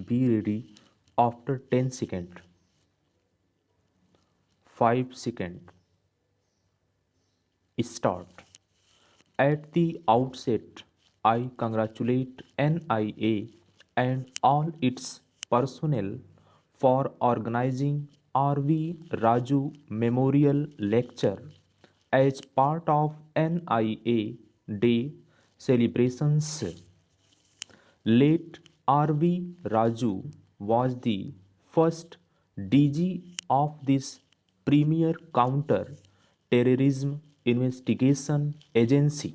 Be ready after 10 seconds, 5 seconds, start. At the outset, I congratulate NIA and all its personnel for organizing R.V. Raju Memorial Lecture as part of NIA Day celebrations. Late R.V. Raju was the first DG of this premier counter terrorism investigation agency.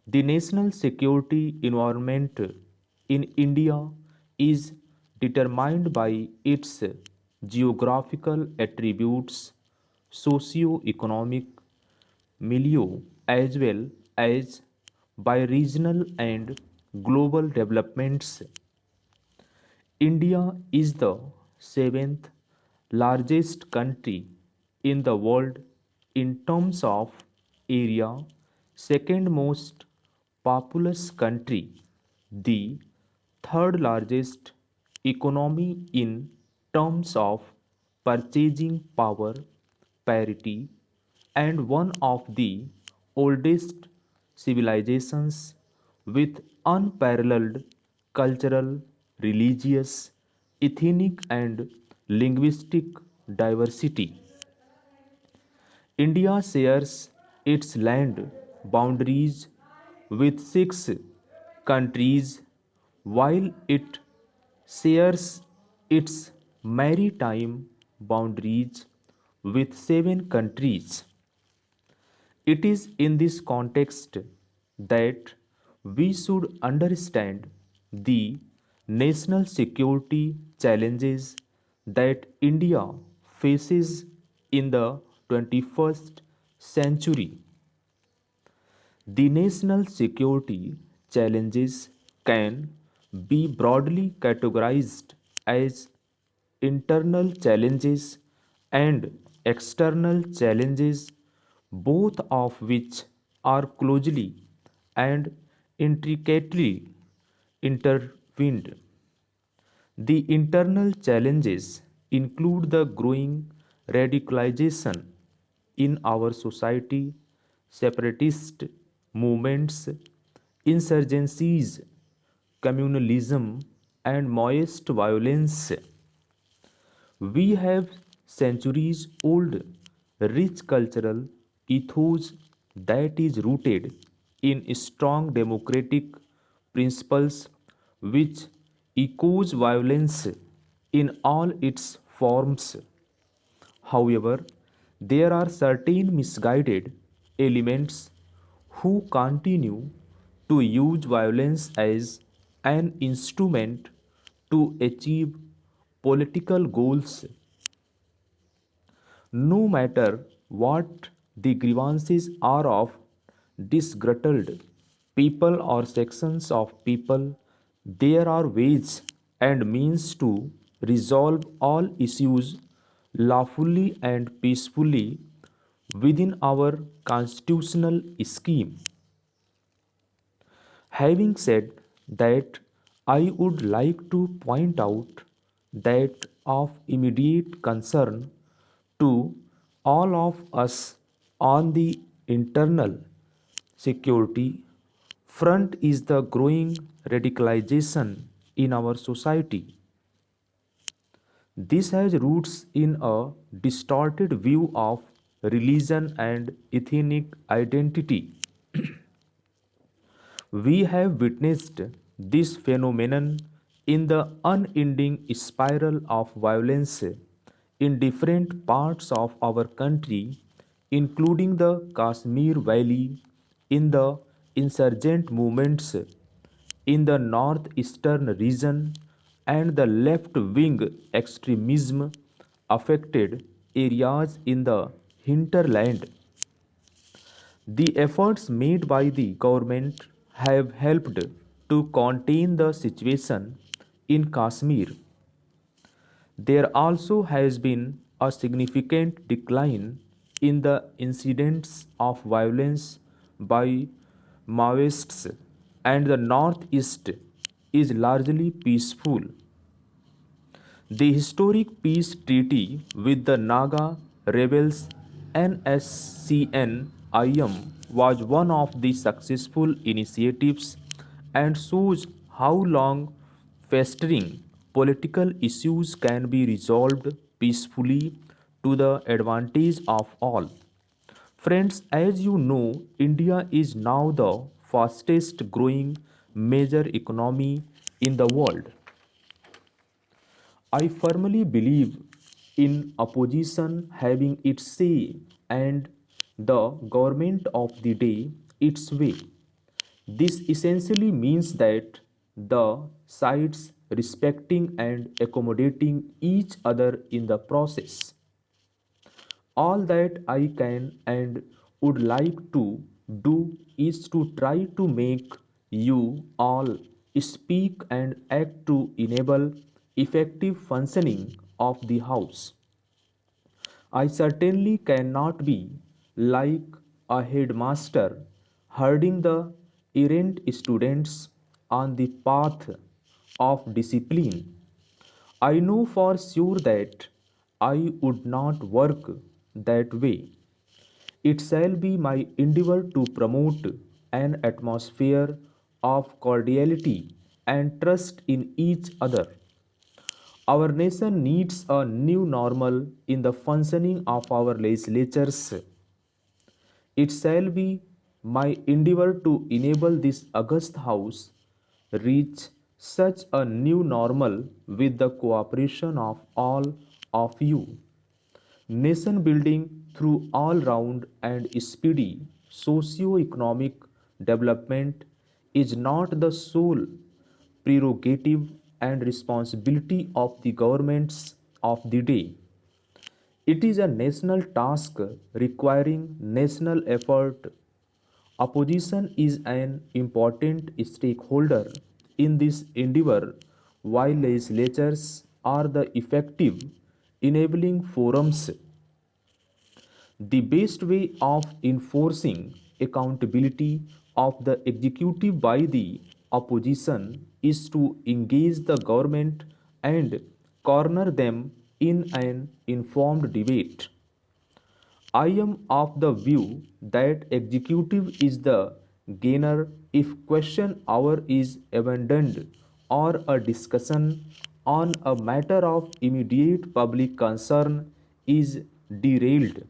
The national security environment in India is determined by its geographical attributes, socio-economic milieu, as well as by regional and global developments. India is the seventh largest country in the world in terms of area, second most populous country, the third largest economy in terms of purchasing power parity, and one of the oldest civilizations with unparalleled cultural, religious, ethnic, and linguistic diversity. India shares its land boundaries with six countries, while it shares its maritime boundaries with seven countries. It is in this context that we should understand the national security challenges that India faces in the 21st century. The national security challenges can be broadly categorized as internal challenges and external challenges, both of which are closely and intricately intertwined. The internal challenges include the growing radicalization in our society, separatist movements, insurgencies, communalism, and Maoist violence. We have centuries old rich cultural ethos that is rooted in strong democratic principles which echoes violence in all its forms. However, there are certain misguided elements who continue to use violence as an instrument to achieve political goals. No matter what the grievances are of disgruntled people or sections of people, there are ways and means to resolve all issues lawfully and peacefully within our constitutional scheme. Having said that, I would like to point out that of immediate concern to all of us on the internal security front is the growing radicalization in our society. This has roots in a distorted view of religion and ethnic identity. We have witnessed this phenomenon in the unending spiral of violence in different parts of our country, including the Kashmir Valley, in the insurgent movements in the northeastern region, and the left wing extremism affected areas in the hinterland. The efforts made by the government have helped to contain the situation in Kashmir. There also has been a significant decline in the incidents of violence by Maoists, and the northeast is largely peaceful. The historic peace treaty with the Naga rebels NSCN-IM was one of the successful initiatives and shows how long festering political issues can be resolved peacefully to the advantage of all. Friends, as you know, India is now the fastest growing major economy in the world. I firmly believe in opposition having its say and the government of the day its way. This essentially means that the sides respecting and accommodating each other in the process. All that I can and would like to do is to try to make you all speak and act to enable effective functioning of the House. I certainly cannot be like a headmaster herding the errant students on the path of discipline. I know for sure that I would not work that way. It shall be my endeavor to promote an atmosphere of cordiality and trust in each other. Our nation needs a new normal in the functioning of our legislatures. It shall be my endeavor to enable this august House reach such a new normal with the cooperation of all of you. Nation building through all round and speedy socio-economic development is not the sole prerogative and responsibility of the governments of the day. It is a national task requiring national effort. Opposition is an important stakeholder in this endeavor, while legislatures are the effective enabling forums. The best way of enforcing accountability of the executive by the opposition is to engage the government and corner them in an informed debate. I am of the view that executive is the gainer if question hour is abandoned or a discussion on a matter of immediate public concern is derailed.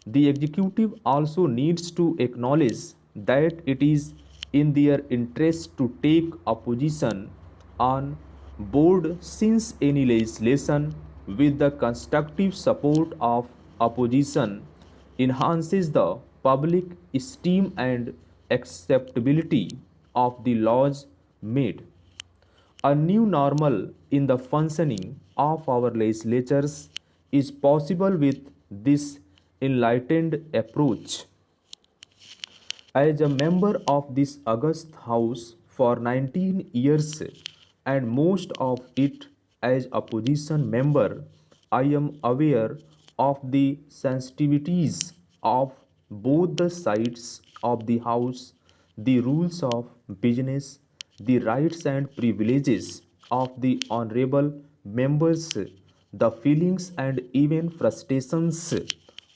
The executive also needs to acknowledge that it is in their interest to take opposition on board since any legislation with the constructive support of opposition enhances the public esteem and acceptability of the laws made. A new normal in the functioning of our legislatures is possible with this enlightened approach. As a member of this august House for 19 years and most of it as opposition member, I am aware of the sensitivities of both the sides of the House, the rules of business, the rights and privileges of the honorable members, the feelings and even frustrations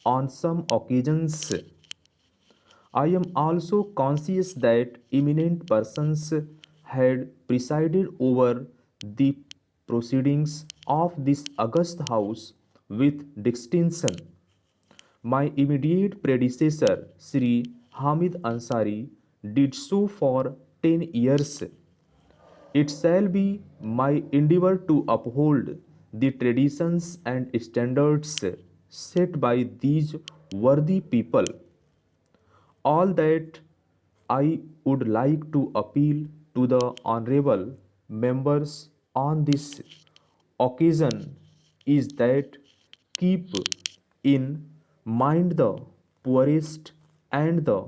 on some occasions. I am also conscious that eminent persons had presided over the proceedings of this august House with distinction. My immediate predecessor, Sri Hamid Ansari, did so for 10 years. It shall be my endeavor to uphold the traditions and standards set by these worthy people. All that I would like to appeal to the honorable members on this occasion is that keep in mind the poorest and the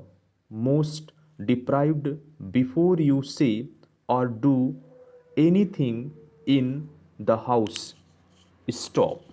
most deprived before you say or do anything in the House. Stop.